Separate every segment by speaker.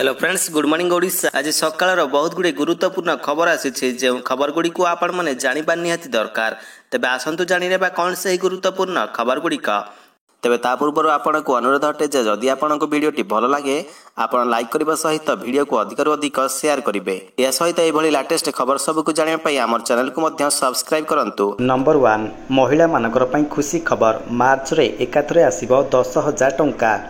Speaker 1: Hello friends, good morning Odisha. आज सकाळ बहुत गुड़े गुरुत्वपूर्ण खबर आसी जो खबर गुड़ी को आपण मैंने जाना निहाती दरकार। तेबे आसतु जाने कौन से गुरुत्वपूर्ण खबर गुड़िक। तेबे ता पूर्व आपन को अनुरोध अटे जे जदि आपन को वीडियोटी भल लगे आपन लाइक करबा सहित वीडियो को अधिक अधिक शेयर करेंगे। या सहित एभली लेटेस्ट खबर सब को जानिया पई हमर चैनल को मध्य सब्सक्राइब करंतु।
Speaker 2: नंबर 1 महिला मानकर पई खुशी खबर। मार्च रे एकाथरे आसीबो 10,000 टंका।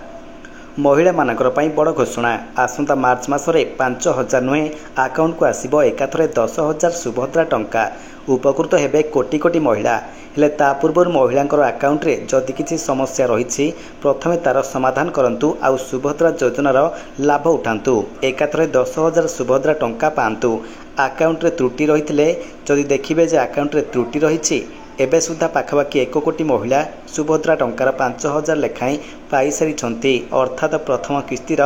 Speaker 2: महिला मानकर पई बड़ घोषणा। आसंता मार्च मासरे 5,000 नुहे अकाउंट को आसीबो एकाथरे 10,000 सुभद्रा टंका। उपकृत हेबे कोटी कोटी महिला। हेले ता पूर्व महिलांकर अकाउंट रे जदि किछि समस्या रही प्रथमे तार समाधान करंतु आउ सुभद्रा योजनार लाभ उठांतु। एकाथरे 10,000 सुभद्रा टंका पांतु। अकाउंट रे त्रुटि रही जदि देखिबे जे अकाउंट रे त्रुटि रही एबे सुधा पाखापाखि 1 कोटी महिला सुभद्रा टंकार 5,000 लेखाएं पाई सारी। अर्थात प्रथम किस्तिर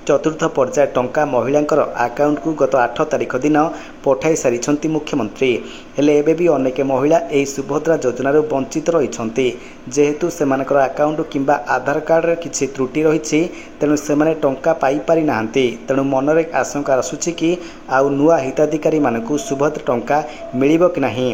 Speaker 2: चतुर्थ पर्याय टंका महिलांकर अकाउंट को गत 8 तारिख दिन पठाई सारी मुख्यमंत्री। हेले एबे भी अनेक महिला एही सुभद्रा योजनार वंचित रही जेहेतु सेमानकर अकाउंट किंबा आधार कार्ड रे किछि त्रुटि रही तेणु सेमाने टंका पाई पारि नाहंती। तेणु मनरे आशंका आसुछि कि आउ नुआ हिताधिकारी मानकु सुभद्रा टंका मिलिबो कि नाही।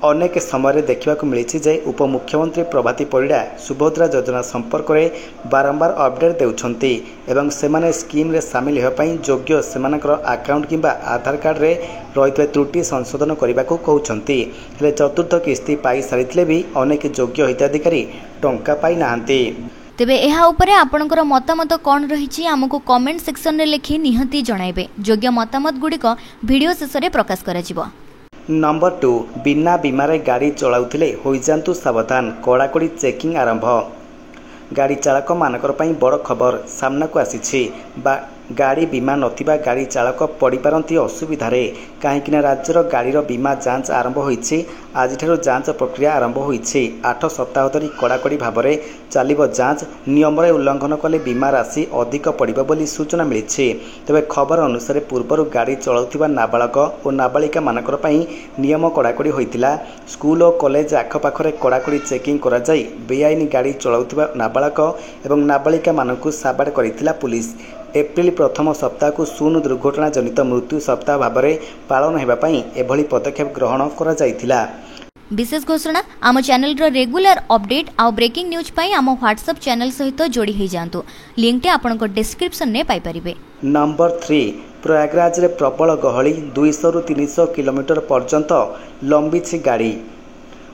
Speaker 2: अनेक समय देखा मिली जे उपमुख्यमंत्री प्रभाती परिड़ा सुभद्रा योजना संपर्क में बारंबार अपडेट देउछंती एवं सेमाने स्कीम रे सामिल होपाई योग्य सेमानकर अकाउंट किंबा आधार कार्ड रे रही त्रुटि संशोधन करने को कहउछंती। हेले चतुर्थ किस्ती पाई सारिथिले भी अनेक योग्य हिताधिकारी टंका पाई नाहंती।
Speaker 3: तेबे एहा उपरे आपनकर मतामत कोन रहिछि हमको कमेंट सेक्शन रे लिखि निहती जणाइबे। योग्य मतामत गुडी को वीडियो शेष रे प्रकाश कराजिबो।
Speaker 2: नंबर 2 बिना बीमारे गाड़ी चलाउथिले होई जांतु सावधान। कड़ाकड़ी चेकिंग आरंभ। गाड़ी चालक मानकर पई बड़ खबर सामना को आसीछि। गाड़ी बीमा नथिबा गाड़ी चालक पड़ी पारंती असुविधारे कहीं राज्यर गाड़ीर बीमा जांच आरंभ होईछि। आज जांच प्रक्रिया आरंभ होईछि। 8 सप्ताह धरी कड़ाकड़ी भाव में चलिबो जांच। नियम उल्लंघन कले बीमा राशि अधिक पड़िबो बोली सूचना मिली। तेबे खबर अनुसार पूर्वर गाड़ी चलाउथिबा नाबालक और नाबालिका मानकर पई नियम कड़ाकड़ी होइतिला। स्कूल और कॉलेज आखपाखरे कड़ाकड़ी चेकिंग करा जाई बेआईन गाड़ी चलाउथिबा नाबालक एवं नाबालिका मानकु साबाड़ करितिला पुलिस। एप्रिल प्रथम सप्ताह को शून्य दुर्घटना जनित मृत्यु सप्ताह भाव में पालन होगापाई एभली पदक्षेप ग्रहण करा जायतिला।
Speaker 3: विशेष घोषणा आम चैनल रो रेगुलर अपडेट आ ब्रेकिंग न्यूज पाई आम व्हाट्सएप चैनल सहित जोड़ी हो जातु। लिंक टे आपन को डिस्क्रिप्शन ने पाई परिबे।
Speaker 2: नंबर 3 प्रयागराज रे प्रबल गहली 200 रु 300 किलोमीटर पर्यंत लंबी गाड़ी।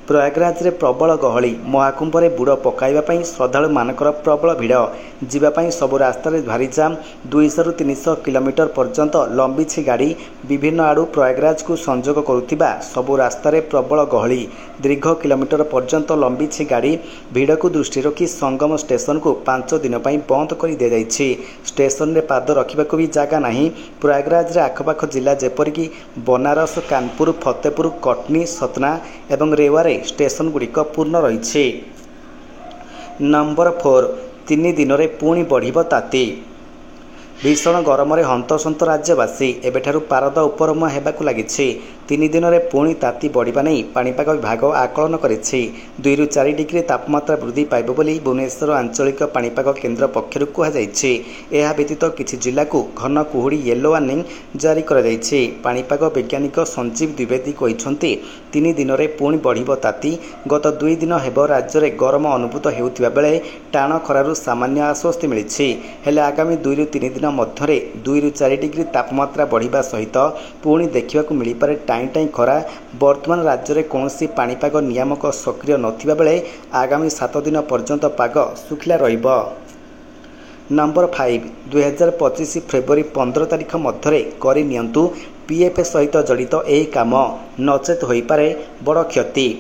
Speaker 2: प्रयागराज रे प्रबल गहली महाकुंभ रे बुड़ पकाइबा श्रद्धालु मानकर प्रबल भिड़ जीवाई सब रास्ता भारी जाम। 200 रु 300 किलोमीटर पर्यंत लंबी गाड़ी विभिन्न आड़ू प्रयागराज को संजोग करुथिबा सबु रास्ता प्रबल गहली। दीर्घ किलोमीटर पर्यंत लंबी गाड़ी भिड़ को दृष्टि रखी संगम स्टेशन को 5 दिन बंद कर दि जाइछि। स्टेशन रे पाद रखा भी जगह नहीं। प्रयागराज रे आखपाख जिला जेपरिक बनारस, कानपुर, फतेपुर, कटनी, सतना एवं रेवारे स्टेशन गुड़िक पूर्ण रही। नंबर 4 3 दिन में पुणी बढ़िबो ताती। भीषण गरम रे हंतसंत राज्यवासी एबेठारु पारद उपरमुआ हेबाकु लागिछि। 3 दिन में पुणी ताती बढ़िबा नै पाणीपाग विभाग आकलन करिछि। 2 रु 4 डिग्री तापमात्रा वृद्धि पाइबो बोली भुवनेश्वर आंचलिक पाणीपाग केन्द्र पक्षरु कुहाଯାଇଛି। एहा व्यतीत किछि जिल्ला को घन कुहुड़ी येलो वार्निंग जारी करा जायछि। पाणीपाग वैज्ञानिक संजीव द्विवेदी कहिसंती 3 दिन में पुणी बढ़िबो ताती। गत 2 दिन हेबो राज्य में गरम अनुभूत हेउथिबा बेले टाण खरारु सामान्य आश्वस्ति मिलिछि। हेले आगामी 2 रु 3 दिन मध्य 2 रु 4 डिग्री तापमात्रा बढ़िबा सहित पुणी देखिबाकु मिली पारे टाई टाई खरा। वर्तमान राज्य में कौन पाणीपाग नियामक सक्रिय नथिबा बेले आगामी 7 दिन पर्यंत पाग सुखिला रहिबो। नंबर 5 2025 फेब्रुआरी 15 तारिख मध्य करि नियंतु पीएफ सहित जड़ित एही काम नचेत होई पारे बड़ क्षति।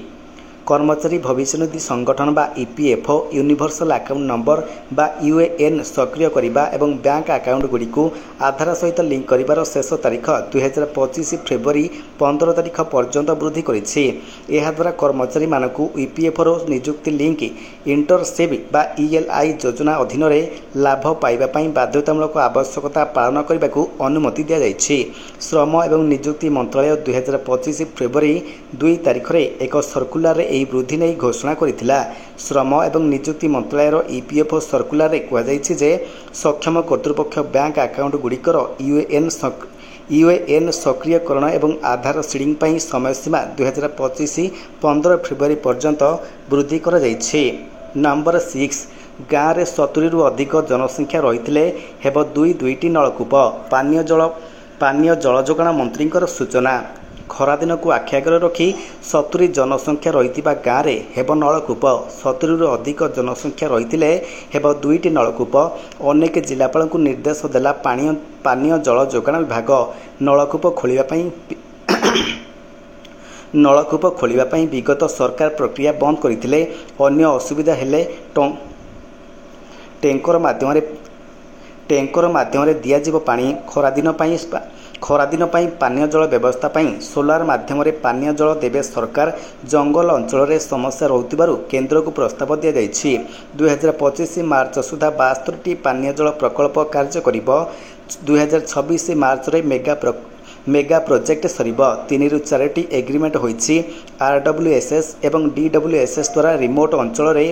Speaker 2: कर्मचारी भविष्य निधि संगठन बा ईपीएफओ यूनिवर्सल अकाउंट नंबर बा यूएएन सक्रिय करिबा एवं बैंक अकाउंट गुडी को आधार सहित लिंक करिबार शेष तारीख 2025 फेब्रुआरी 15 तारीख पर्यंत वृद्धि करिछि। एहा द्वारा कर्मचारी मानकु ईपीएफओ नियुक्ति लिंक इंटरसेव बा ईएलआई योजना अधीन रे लाभ पाइबा पई बाध्यतामूलक आवश्यकता पालन करबाकू अनुमति दिया जाइछि। श्रम एवं नियुक्ति मंत्रालय 2025 फेब्रुआरी 2 तारिख रे एक सर्कुलर रे ଏହି ବୃଦ୍ଧି ନେଇ ଘୋଷଣା କରିଥିଲା। ଶ୍ରମ ଏବଂ ନିଯୁକ୍ତି ମନ୍ତ୍ରାଳୟର ଇପିଏଫ୍ଓ ସର୍କୁଲାରରେ କୁହାଯାଇଛି ଯେ ସକ୍ଷମ କର୍ତ୍ତୃପକ୍ଷ ବ୍ୟାଙ୍କ ଆକାଉଣ୍ଟଗୁଡ଼ିକର ୟୁଏଏନ୍ ସକ୍ରିୟକରଣ ଏବଂ ଆଧାର ସିଡିଂ ପାଇଁ ସମୟସୀମା 2025 15 ଫେବୃଆରୀ ପର୍ଯ୍ୟନ୍ତ ବୃଦ୍ଧି କରାଯାଇଛି। ନମ୍ବର 6, ଗାଁରେ 70ରୁ ଅଧିକ ଜନସଂଖ୍ୟା ରହିଥିଲେ ହେବ ଦୁଇଟି ନଳକୂପ। ପାନୀୟ ଜଳ ଯୋଗାଣ ମନ୍ତ୍ରୀଙ୍କର ସୂଚନା। ଖରାଦିନକୁ ଆଖି ଆଗରେ ରଖି 70 ଜନସଂଖ୍ୟା ରହିଥିବା ଗାଁରେ ହେବ ନଳକୂପ। 70ରୁ ଅଧିକ ଜନସଂଖ୍ୟା ରହିଥିଲେ ହେବ 2ଟି ନଳକୂପ। ଅନେକ ଜିଲ୍ଲାପାଳଙ୍କୁ ନିର୍ଦ୍ଦେଶ ଦେଲା ପାନୀୟ ଜଳ ଯୋଗାଣ ବିଭାଗ। ନଳକୂପ ଖୋଳିବା ପାଇଁ ବିଗତ ସରକାର ପ୍ରକ୍ରିୟା ବନ୍ଦ କରିଥିଲେ। ଅନ୍ୟ ଅସୁବିଧା ହେଲେ ଟ୍ୟାଙ୍କର ମାଧ୍ୟମରେ ଦିଆଯିବ ପାଣି। ଖରାଦିନ ପାଇଁ ପାନୀୟ ଜଳ ବ୍ୟବସ୍ଥା ପାଇଁ ସୋଲାର ମାଧ୍ୟମରେ ପାନୀୟ ଜଳ ଦେବେ ସରକାର। ଜଙ୍ଗଲ ଅଞ୍ଚଳରେ ସମସ୍ୟା ରହୁଥିବାରୁ କେନ୍ଦ୍ରକୁ ପ୍ରସ୍ତାବ ଦିଆଯାଇଛି। 2025 ମାର୍ଚ୍ଚ ସୁଦ୍ଧା 72ଟି ପାନୀୟ ଜଳ ପ୍ରକଳ୍ପ କାର୍ଯ୍ୟ କରିବ। 2026 ମାର୍ଚ୍ଚରେ ମେଗା ପ୍ରୋଜେକ୍ଟ ସରିବ। 3ରୁ 4ଟି ଏଗ୍ରିମେଣ୍ଟ ହୋଇଛି। RWSS ଏବଂ DWSS ଦ୍ୱାରା ରିମୋଟ ଅଞ୍ଚଳରେ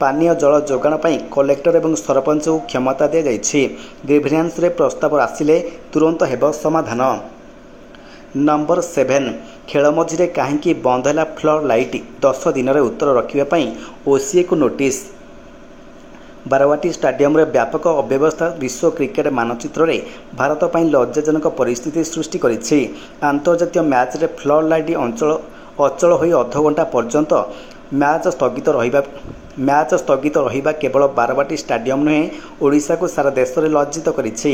Speaker 2: ପାନୀୟ ଜଳ ଯୋଗାଣ ପାଇଁ କଲେକ୍ଟର ଏବଂ ସରପଞ୍ଚଙ୍କୁ କ୍ଷମତା ଦିଆଯାଇଛି। ଗ୍ରିଭେନ୍ସରେ ପ୍ରସ୍ତାବ ଆସିଲେ ତୁରନ୍ତ ହେବ ସମାଧାନ। ନମ୍ବର 7, ଖେଳ ମଝିରେ କାହିଁକି ବନ୍ଦ ହେଲା ଫ୍ଲଡ୍ ଲାଇଟ୍? 10 ଦିନରେ ଉତ୍ତର ରଖିବା ପାଇଁ OCAକୁ ନୋଟିସ୍। ବାରବାଟୀ ଷ୍ଟାଡିୟମରେ ବ୍ୟାପକ ଅବ୍ୟବସ୍ଥା ବିଶ୍ୱ କ୍ରିକେଟ ମାନଚିତ୍ରରେ ଭାରତ ପାଇଁ ଲଜ୍ଜାଜନକ ପରିସ୍ଥିତି ସୃଷ୍ଟି କରିଛି। ଆନ୍ତର୍ଜାତୀୟ ମ୍ୟାଚ୍ରେ ଫ୍ଲଡ୍ ଲାଇଟ୍ ଅଚଳ ହୋଇ ଅଧଘଣ୍ଟା ପର୍ଯ୍ୟନ୍ତ ମ୍ୟାଚ୍ ସ୍ଥଗିତ ରହିବା କେବଳ ବାରବାଟୀ ଷ୍ଟାଡିୟମ ନୁହେଁ, ଓଡ଼ିଶାକୁ ସାରା ଦେଶରେ ଲଜ୍ଜିତ କରିଛି।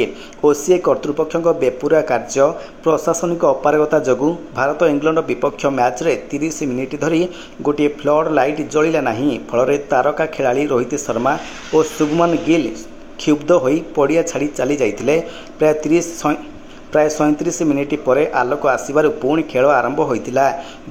Speaker 2: OCA କର୍ତ୍ତୃପକ୍ଷଙ୍କ ବେପୁରା କାର୍ଯ୍ୟ, ପ୍ରଶାସନିକ ଅପାରଗତା ଯୋଗୁଁ ଭାରତ ଇଂଲଣ୍ଡ ବିପକ୍ଷ ମ୍ୟାଚ୍ରେ 30 ମିନିଟ୍ ଧରି ଗୋଟିଏ ଫ୍ଲଡ୍ ଲାଇଟ୍ ଜଳିଲା ନାହିଁ। ଫଳରେ ତାରକା ଖେଳାଳି ରୋହିତ ଶର୍ମା ଓ ଶୁଭମନ ଗିଲ୍ କ୍ଷୁବ୍ଧ ହୋଇ ପଡ଼ିଆ ଛାଡ଼ି ଚାଲି ଯାଇଥିଲେ। ପ୍ରାୟ 37 ମିନିଟ୍ ପରେ ଆଲୋକ ଆସିବାରୁ ପୁଣି ଖେଳ ଆରମ୍ଭ ହୋଇଥିଲା।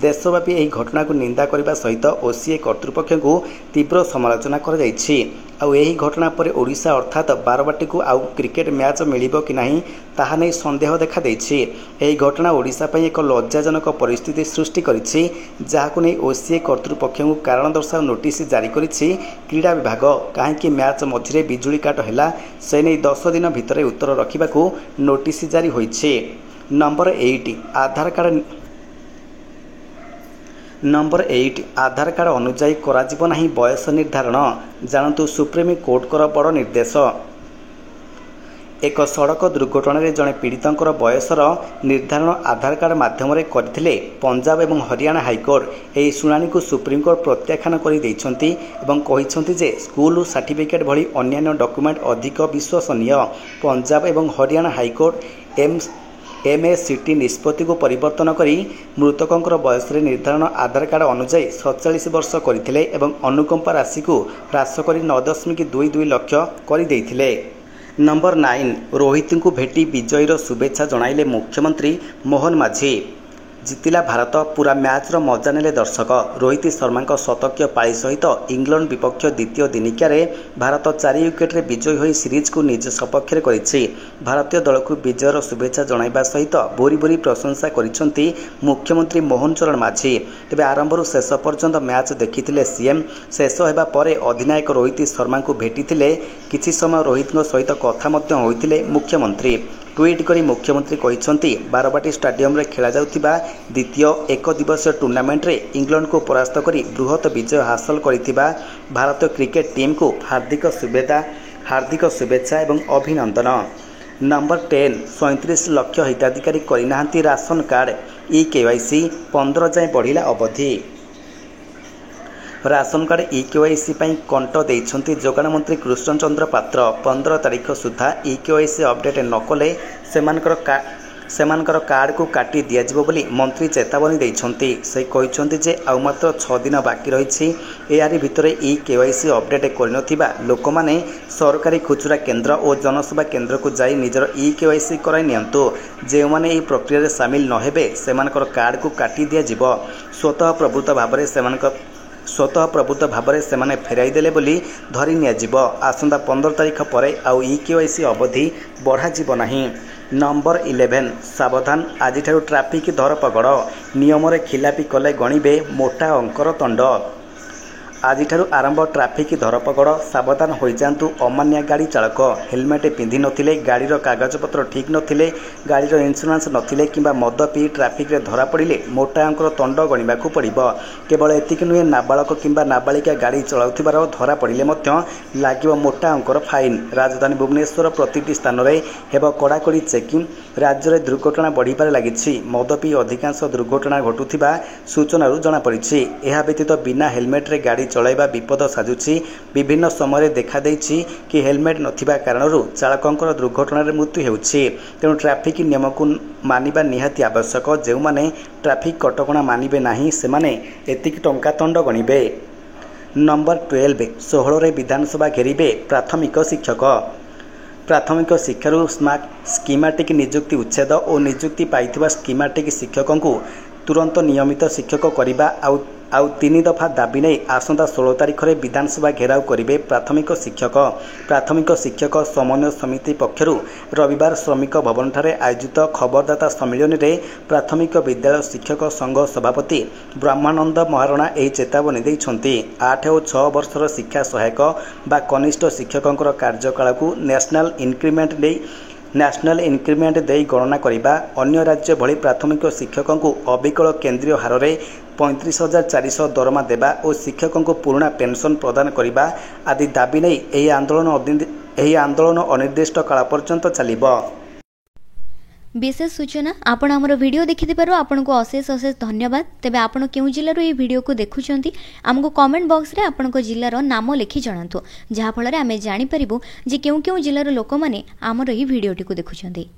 Speaker 2: ଦେଶବ୍ୟାପୀ ଏହି ଘଟଣାକୁ ନିନ୍ଦା କରିବା ସହିତ OCA କର୍ତ୍ତୃପକ୍ଷଙ୍କୁ ତୀବ୍ର ସମାଲୋଚନା କରାଯାଇଛି। ଆଉ ଏହି ଘଟଣା ପରେ ଓଡ଼ିଶା ଅର୍ଥାତ୍ ବାରବାଟୀକୁ ଆଉ କ୍ରିକେଟ ମ୍ୟାଚ୍ ମିଳିବ କି ନାହିଁ ତାହା ନେଇ ସନ୍ଦେହ ଦେଖାଦେଇଛି। ଏହି ଘଟଣା ଓଡ଼ିଶା ପାଇଁ ଏକ ଲଜ୍ଜାଜନକ ପରିସ୍ଥିତି ସୃଷ୍ଟି କରିଛି, ଯାହାକୁ ନେଇ OCA କର୍ତ୍ତୃପକ୍ଷଙ୍କୁ କାରଣ ଦର୍ଶାଅ ନୋଟିସ୍ ଜାରି କରିଛି କ୍ରୀଡ଼ା ବିଭାଗ। କାହିଁକି ମ୍ୟାଚ୍ ମଝିରେ ବିଜୁଳି କାଟ ହେଲା, ସେ ନେଇ 10 ଦିନ ଭିତରେ ଉତ୍ତର ରଖିବାକୁ ନୋଟିସ୍ ଜାରି ହୋଇଛି। ନମ୍ବର 8, ଆଧାର କାର୍ଡ ଅନୁଯାୟୀ କରାଯିବ ନାହିଁ ବୟସ ନିର୍ଦ୍ଧାରଣ। ଜାଣନ୍ତୁ ସୁପ୍ରିମକୋର୍ଟଙ୍କର ବଡ଼ ନିର୍ଦ୍ଦେଶ। ଏକ ସଡ଼କ ଦୁର୍ଘଟଣାରେ ଜଣେ ପୀଡ଼ିତଙ୍କର ବୟସର ନିର୍ଦ୍ଧାରଣ ଆଧାର କାର୍ଡ ମାଧ୍ୟମରେ କରିଥିଲେ ପଞ୍ଜାବ ଏବଂ ହରିୟାଣା ହାଇକୋର୍ଟ। ଏହି ଶୁଣାଣିକୁ ସୁପ୍ରିମକୋର୍ଟ ପ୍ରତ୍ୟାଖ୍ୟାନ କରିଦେଇଛନ୍ତି ଏବଂ କହିଛନ୍ତି ଯେ ସ୍କୁଲ ସାର୍ଟିଫିକେଟ୍ ଭଳି ଅନ୍ୟାନ୍ୟ ଡକୁମେଣ୍ଟ ଅଧିକ ବିଶ୍ୱସନୀୟ। ପଞ୍ଜାବ ଏବଂ ହରିୟାଣା ହାଇକୋର୍ଟ MACT ନିଷ୍ପତ୍ତିକୁ ପରିବର୍ତ୍ତନ କରି ମୃତକଙ୍କର ବୟସରେ ନିର୍ଦ୍ଧାରଣ ଆଧାର କାର୍ଡ ଅନୁଯାୟୀ 47 ବର୍ଷ କରିଥିଲେ ଏବଂ ଅନୁକମ୍ପା ରାଶିକୁ ହ୍ରାସ କରି 9.22 ଲକ୍ଷ କରିଦେଇଥିଲେ। ନମ୍ବର 9, ରୋହିତଙ୍କୁ ଭେଟି ବିଜୟୀର ଶୁଭେଚ୍ଛା ଜଣାଇଲେ ମୁଖ୍ୟମନ୍ତ୍ରୀ ମୋହନ ମାଝୀ। ଜିତିଲା ଭାରତ, ପୁରା ମ୍ୟାଚ୍ର ମଜା ନେଲେ ଦର୍ଶକ। ରୋହିତ ଶର୍ମାଙ୍କ ଶତକୀୟ ପାଳି ସହିତ ଇଂଲଣ୍ଡ ବିପକ୍ଷ ଦ୍ୱିତୀୟ ଦିନିକିଆରେ ଭାରତ 4 ୱିକେଟରେ ବିଜୟୀ ହୋଇ ସିରିଜକୁ ନିଜ ସପକ୍ଷରେ କରିଛି। ଭାରତୀୟ ଦଳକୁ ବିଜୟର ଶୁଭେଚ୍ଛା ଜଣାଇବା ସହିତ ଭୁରି ଭୁରି ପ୍ରଶଂସା କରିଛନ୍ତି ମୁଖ୍ୟମନ୍ତ୍ରୀ ମୋହନ ଚରଣ ମାଝୀ। ତେବେ ଆରମ୍ଭରୁ ଶେଷ ପର୍ଯ୍ୟନ୍ତ ମ୍ୟାଚ୍ ଦେଖିଥିଲେ CM। ଶେଷ ହେବା ପରେ ଅଧିନାୟକ ରୋହିତ ଶର୍ମାଙ୍କୁ ଭେଟିଥିଲେ। କିଛି ସମୟ ରୋହିତଙ୍କ ସହିତ କଥା ମଧ୍ୟ ହୋଇଥିଲେ ମୁଖ୍ୟମନ୍ତ୍ରୀ। ଟ୍ୱିଟ୍ କରି ମୁଖ୍ୟମନ୍ତ୍ରୀ କହିଛନ୍ତି, ବାରବାଟୀ ଷ୍ଟାଡିୟମରେ ଖେଳାଯାଉଥିବା ଦ୍ୱିତୀୟ ଏକଦିବସୀୟ ଟୁର୍ଣ୍ଣାମେଣ୍ଟରେ ଇଂଲଣ୍ଡକୁ ପରାସ୍ତ କରି ବୃହତ୍ ବିଜୟ ହାସଲ କରିଥିବା ଭାରତୀୟ କ୍ରିକେଟ ଟିମ୍କୁ ହାର୍ଦ୍ଦିକ ଶୁଭେଚ୍ଛା ଏବଂ ଅଭିନନ୍ଦନ। ନମ୍ବର 10, 37 ଲକ୍ଷ ହିତାଧିକାରୀ କରିନାହାନ୍ତି ରାସନ କାର୍ଡ। EKYC 15 ଯାଏଁ ବଢ଼ିଲା ଅବଧି। ରାସନ କାର୍ଡ EKYC ପାଇଁ କଣ୍ଟ ଦେଇଛନ୍ତି ଯୋଗାଣ ମନ୍ତ୍ରୀ କୃଷ୍ଣଚନ୍ଦ୍ର ପାତ୍ର। 15 ତାରିଖ ସୁଦ୍ଧା EKYC ଅପଡେଟ୍ ନ କଲେ ସେମାନଙ୍କର କାର୍ଡକୁ କାଟି ଦିଆଯିବ ବୋଲି ମନ୍ତ୍ରୀ ଚେତାବନୀ ଦେଇଛନ୍ତି। ସେ କହିଛନ୍ତି ଯେ ଆଉ ମାତ୍ର 6 ଦିନ ବାକି ରହିଛି। ଏହାରି ଭିତରେ EKYC ଅପଡେଟ୍ କରିନଥିବା ଲୋକମାନେ ସରକାରୀ ଖୁଚୁରା କେନ୍ଦ୍ର ଓ ଜନସେବା କେନ୍ଦ୍ରକୁ ଯାଇ ନିଜର EKYC କରାଇ ନିଅନ୍ତୁ। ଯେଉଁମାନେ ଏହି ପ୍ରକ୍ରିୟାରେ ସାମିଲ ନ ହେବେ ସେମାନଙ୍କର କାର୍ଡକୁ କାଟି ଦିଆଯିବ। ସ୍ୱତଃପ୍ରବୃତ୍ତ ଭାବରେ ସେମାନେ ଫେରାଇ ଦେଲେ ବୋଲି ଧରି ନିଆଯିବ। ଆସନ୍ତା 15 ତାରିଖ ପରେ ଆଉ EKYC ଅବଧି ବଢ଼ାଯିବ ନାହିଁ। नंबर 11 सावधान आजिठारु ट्राफिक धरपगड़ नियम खिलापी कले गणिबे मोटा अंकर दंड। आजिठारु आरंभ ट्राफिक धरपगड़ सावधान हो जातु अमान्या गाड़ी चालक हेलमेट पिंधि नथिले गाड़ीर कागजपत्र ठीक नथिले गाड़ीर इंश्योरेंस नथिले किंबा मद पी ट्राफिक रे धरा पड़िले मोटा अंकर दंड गणिबाकू पड़िबो। केवल एतिक नुहे नाबालक किंबा नाबालिका गाड़ी चलाउथिबार धरा पड़िले मध्य लागिबो मोटा अंकर फाइन। राजधानी भुवनेश्वर प्रतिटी स्थान रे हेबो कड़ाकड़ी चेकिंग। राज्य में दुर्घटना बढ़िबार लागिछि। मद पी अधिकांश दुर्घटना घटुथिबा सूचनारू जଣା पड़िछि। एहा व्यतीत बिना हेलमेट रे गाड़ी चलाइबा विपद साजुछि। विभिन्न समय देखा देइछि कि हेलमेट नथिबा कारणरू चालकंकर दुर्घटना रे मृत्यु हेउछि। तेणु ट्राफिक नियम को मानिबा निहाती आवश्यक। जेउ माने ट्राफिक कटकणा मानिबे नाही सेमाने एतिक टंका दंड गणिबे। नंबर 12 16 रे विधानसभा घेरिबे प्राथमिक शिक्षक। प्राथमिक शिक्षारू स्कीमाटिक नियुक्ति उच्छेद और नियुक्ति पाइथिबा स्कीमाटिक शिक्षकों को तुरंत नियमित शिक्षक करने आउ 3 दफा दाबी नहीं आसंता 16 तारिख में विधानसभा घेराव करेंगे प्राथमिक शिक्षक। प्राथमिक शिक्षक समन्वय समिति पक्षर रविवार श्रमिक भवन ठारे आयोजित खबरदाता सम्मेलन में प्राथमिक विद्यालय शिक्षक संघ सभापति ब्रह्मानंद महारणा यह चेतावनी देइछन्ति। 8 और 6 वर्षर शिक्षा सहायक बा कनिष्ठ शिक्षकों कार्यकाल को नेशनल इंक्रीमेंट दे गणना करने अन्य राज्य भली प्राथमिक शिक्षकों को अविकल केंद्रीय हार में 35,400 दरमा देवा और शिक्षकों को पुराना पेंशन प्रदान करने आदि दाबी नहीं यह आंदोलन अनिर्दिष्ट काल पर्यंत चलिबो।
Speaker 3: विशेष सूचना आपण आमर वीडियो देखिथिबारु आपनको अशेष अशेष धन्यवाद। तेबे आपण केउ जिल्लारो ए वीडियो को देखुचंती हमको कमेंट बॉक्स रे आपनको जिल्लारो नाम लिखि जणांतु जहा फଳରେ आमे जानि परिबु जे केउ केउ जिल्लारो लोक माने आमर ए वीडियोटी को देखुचंती।